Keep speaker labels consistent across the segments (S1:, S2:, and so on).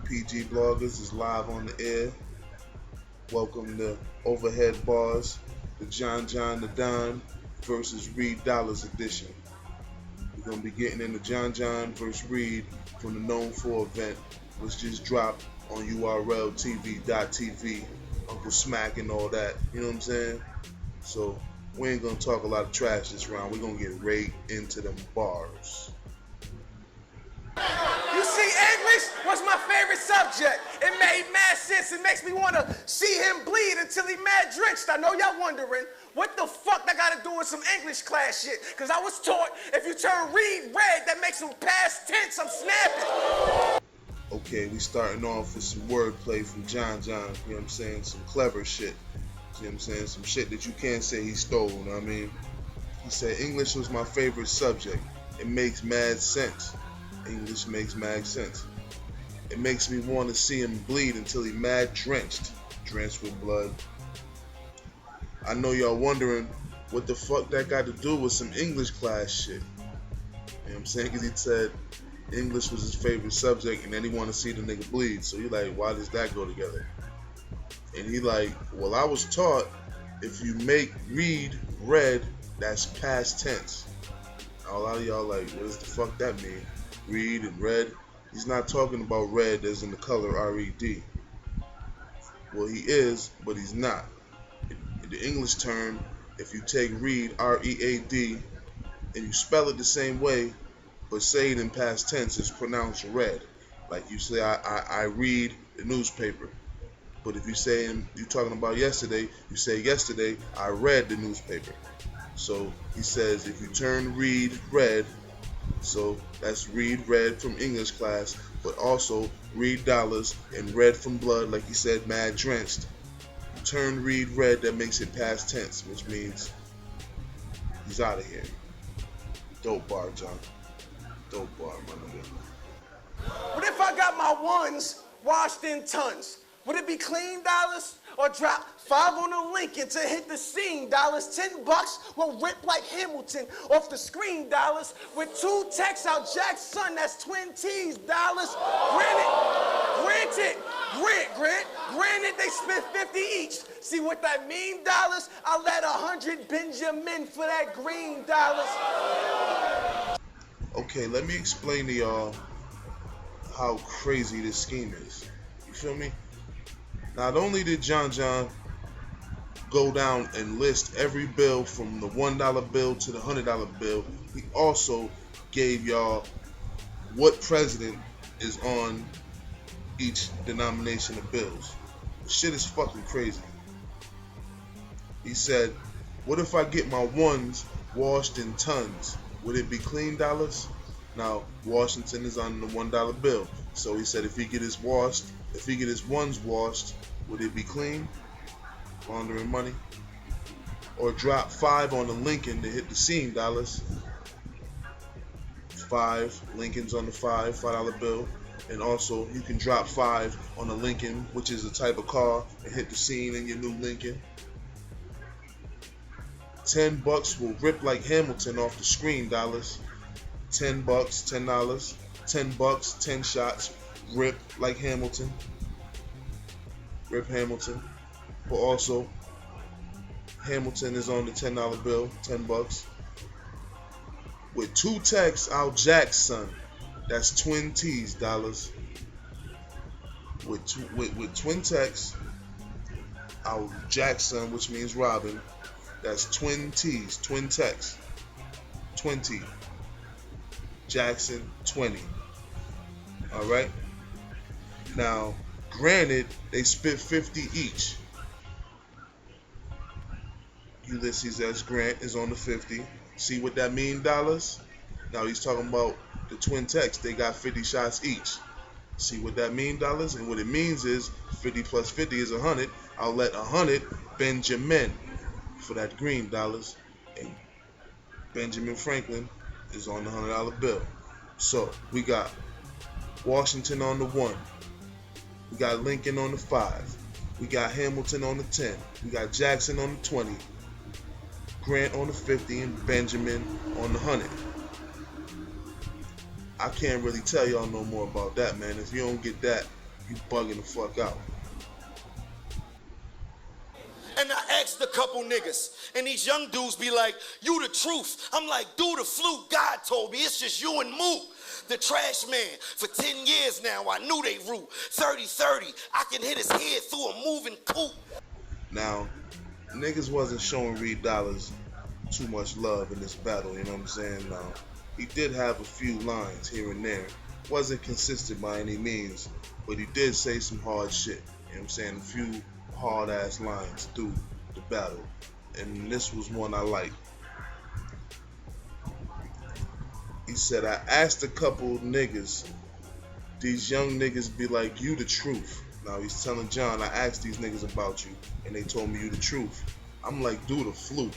S1: PG Bloggers is live on the air. Welcome to Overhead Bars, the John the Don versus Reed Dollaz edition. We're going to be getting into John versus Reed from the Known For event, which just dropped on URL TV.tv, Uncle Smack and all that, you know what I'm saying? So we ain't going to talk a lot of trash this round. We're going to get right into them bars.
S2: You see, English was my favorite subject. It made mad sense. It makes me want to see him bleed until he mad drenched. I know y'all wondering, what the fuck that got to do with some English class shit? Because I was taught if you turn read red, that makes him past tense. I'm snapping.
S1: Okay, we starting off with some wordplay from John, you know what I'm saying? Some clever shit. You know what I'm saying? Some shit that you can't say he stole, you know what I mean? He said, English was my favorite subject. It makes mad sense. English makes mad sense. It makes me want to see him bleed until he mad drenched with blood. I know y'all wondering what the fuck that got to do with some English class shit. You know what I'm saying? Because he said English was his favorite subject and then he want to see the nigga bleed. So you like, why does that go together? And he like, well, I was taught if you make read red, that's past tense. Now, a lot of y'all like, what does the fuck that mean? Read and red. He's not talking about red as in the color R-E-D. Well, he is, but he's not. In the English term, if you take read, R-E-A-D, and you spell it the same way, but say it in past tense, it's pronounced red. Like you say, I read the newspaper. But if you say, you're talking about yesterday, you say yesterday, I read the newspaper. So he says, if you turn read red, so that's read red from English class, but also read dollars and red from blood, like he said, mad drenched. You turn read red, that makes it past tense, which means he's out of here. Dope bar, John. Dope bar, my nigga.
S2: What if I got my ones washed in tons? Would it be clean dollars or drop 5 on the Lincoln to hit the scene dollars? $10 will rip like Hamilton off the screen dollars with 2 texts out Jack's son, that's twin T's dollars. Granted, they spent 50 each. See what that mean dollars? I let 100 Benjamin for that green dollars.
S1: Okay, let me explain to y'all how crazy this scheme is. You feel me? Not only did John go down and list every bill from the $1 bill to the $100 bill, he also gave y'all what president is on each denomination of bills. The shit is fucking crazy. He said, what if I get my ones washed in tons? Would it be clean dollars? Now, Washington is on the $1 bill. So he said if he get his ones washed, would it be clean? Laundering money? Or drop 5 on the Lincoln to hit the scene dollars. 5 Lincolns on the $5 bill. And also you can drop 5 on the Lincoln, which is a type of car, and hit the scene in your new Lincoln. $10 will rip like Hamilton off the screen dollars. $10, $10. $10, 10 shots, rip like Hamilton. Rip Hamilton. But also, Hamilton is on the $10 bill, $10. With 2 texts out Jack's son, that's twin T's dollars. With twin texts out Jack's son, which means Robin, that's twin T's, twin texts, 20. Jackson, 20. Alright? Now, granted, they spit 50 each. Ulysses S. Grant is on the 50. See what that mean, dollars? Now he's talking about the twin texts. They got 50 shots each. See what that mean, dollars? And what it means is 50 plus 50 is 100. I'll let 100 Benjamin for that green dollars. And Benjamin Franklin is on the $100 bill. So we got Washington on the 1. We got Lincoln on the 5. We got Hamilton on the 10. We got Jackson on the 20. Grant on the 50 and Benjamin on the 100. I can't really tell y'all no more about that, man. If you don't get that, You bugging the fuck out.
S3: And I asked a couple niggas, and these young dudes be like, you the truth. I'm like, dude, the fluke, God told me, it's just you and Mook. The trash man, for 10 years now, I knew they root. 30-30, I can hit his head through a moving coupe.
S1: Now, niggas wasn't showing Reed Dollaz too much love in this battle, you know what I'm saying? Now, he did have a few lines here and there. Wasn't consistent by any means, but he did say some hard shit, you know what I'm saying? A few hard ass lines through the battle, and this was one I liked. He said, I asked a couple niggas, these young niggas be like, you the truth. Now he's telling John, I asked these niggas about you, and they told me you the truth. I'm like, dude, a fluke.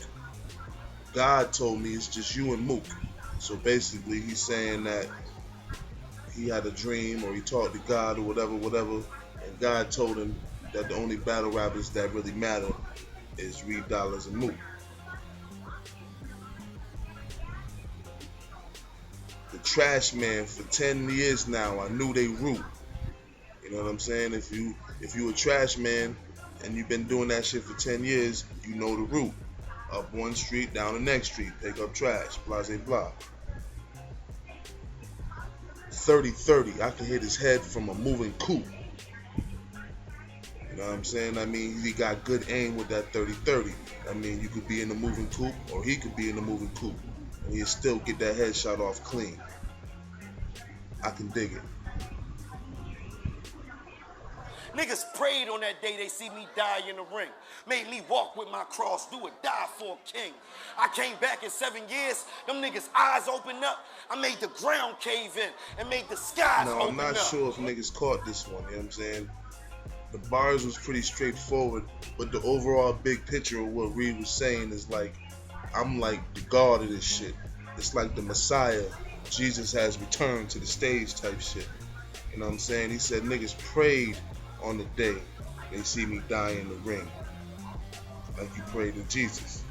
S1: God told me it's just you and Mook. So basically he's saying that he had a dream, or he talked to God, or whatever, and God told him that the only battle rappers that really matter is Reed Dollaz and Mook. The trash man, for 10 years now, I knew they root. You know what I'm saying? If you a trash man and you've been doing that shit for 10 years, you know the route. Up one street, down the next street, pick up trash, blah, blah, blah. 30-30, I can hit his head from a moving coupe. You know what I'm saying? I mean, he got good aim with that 30-30. I mean, you could be in the moving coupe, or he could be in the moving coupe, and he'll still get that headshot off clean. I can dig it.
S3: Niggas prayed on that day they see me die in the ring. Made me walk with my cross, do or die for a king. I came back in 7 years, them niggas' eyes opened up. I made the ground cave in and made the skies open up.
S1: I'm not sure if niggas caught this one, you know what I'm saying? The bars was pretty straightforward, but the overall big picture of what Reed was saying is like, I'm like the God of this shit. It's like the Messiah. Jesus has returned to the stage type shit. You know what I'm saying? He said niggas prayed on the day they see me die in the ring. Like you prayed to Jesus.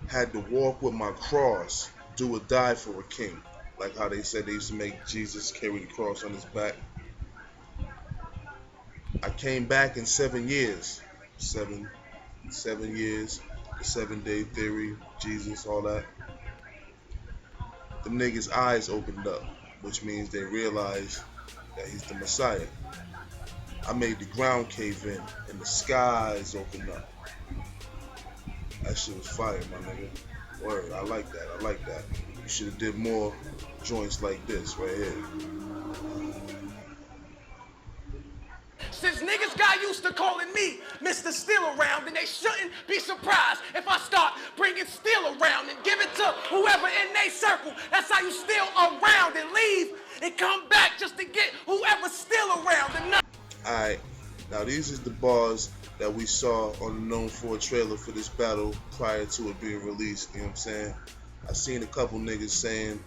S1: Had to walk with my cross, do or die for a king. Like how they said they used to make Jesus carry the cross on his back. I came back in 7 years. Seven years. The 7-day theory, Jesus, all that. The niggas' eyes opened up, which means they realized that he's the Messiah. I made the ground cave in and the skies opened up. That shit was fire, my nigga. Word, I like that. You should have did more joints like this right here.
S2: Since niggas got used to calling me Mr. Still Around, then they shouldn't be surprised if I start bringing Still around and give it to whoever in they circle. That's how you still around and leave and come back just to get whoever's still around. And
S1: Alright, now these is the bars that we saw on the Known For trailer for this battle prior to it being released, you know what I'm saying? I seen a couple niggas saying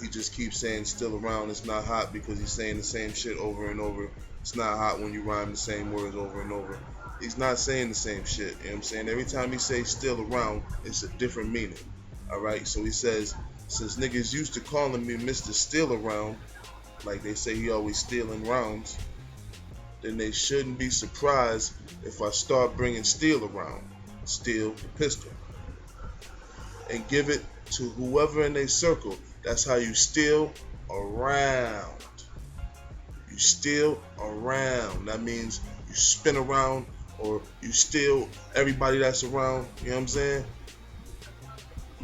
S1: he just keeps saying still around, it's not hot because he's saying the same shit over and over. It's not hot when you rhyme the same words over and over. He's not saying the same shit, you know what I'm saying? Every time he says still around, it's a different meaning. Alright, so he says, since niggas used to calling me Mr. Still Around, like they say he always stealing rounds, then they shouldn't be surprised if I start bringing steel around, steel the pistol, and give it to whoever in their circle. That's how you steal around. You steal around. That means you spin around or you steal everybody that's around, you know what I'm saying?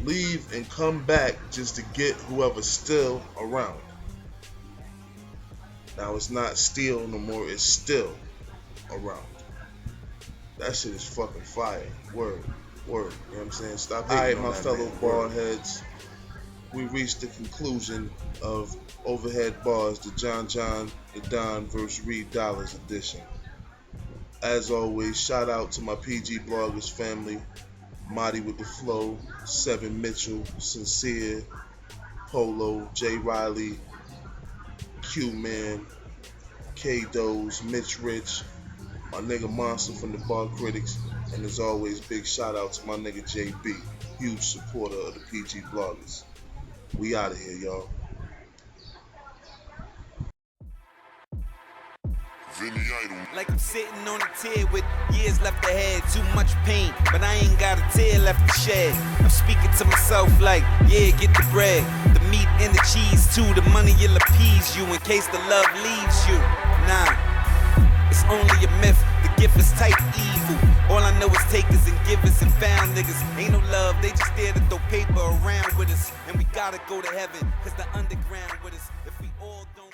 S1: Leave and come back just to get whoever's still around. Now it's not steal no more, it's still around. That shit is fucking fire. Word, you know what I'm saying? Stop hating. Alright, my fellow bald heads, we reached the conclusion of Overhead Bars, the John, the Don vs. Reed Dollaz edition. As always, shout out to my PG Bloggers family, Marty with the Flow, Seven Mitchell, Sincere, Polo, J. Riley, Q-Man, K-Doze, Mitch Rich, my nigga Monster from the Bar Critics, and as always, big shout out to my nigga JB, huge supporter of the PG Bloggers. We out of here, y'all.
S4: Like I'm sitting on a tear with years left ahead. Too much pain, but I ain't got a tear left to shed. I'm speaking to myself like, yeah, get the bread, the meat and the cheese too. The money will appease you in case the love leaves you. Nah, it's only a myth. The gift is type evil. All I know is takers and givers and found niggas. Ain't no love, they just there to throw paper around with us. And we gotta go to heaven, cause the underground with us. If we all don't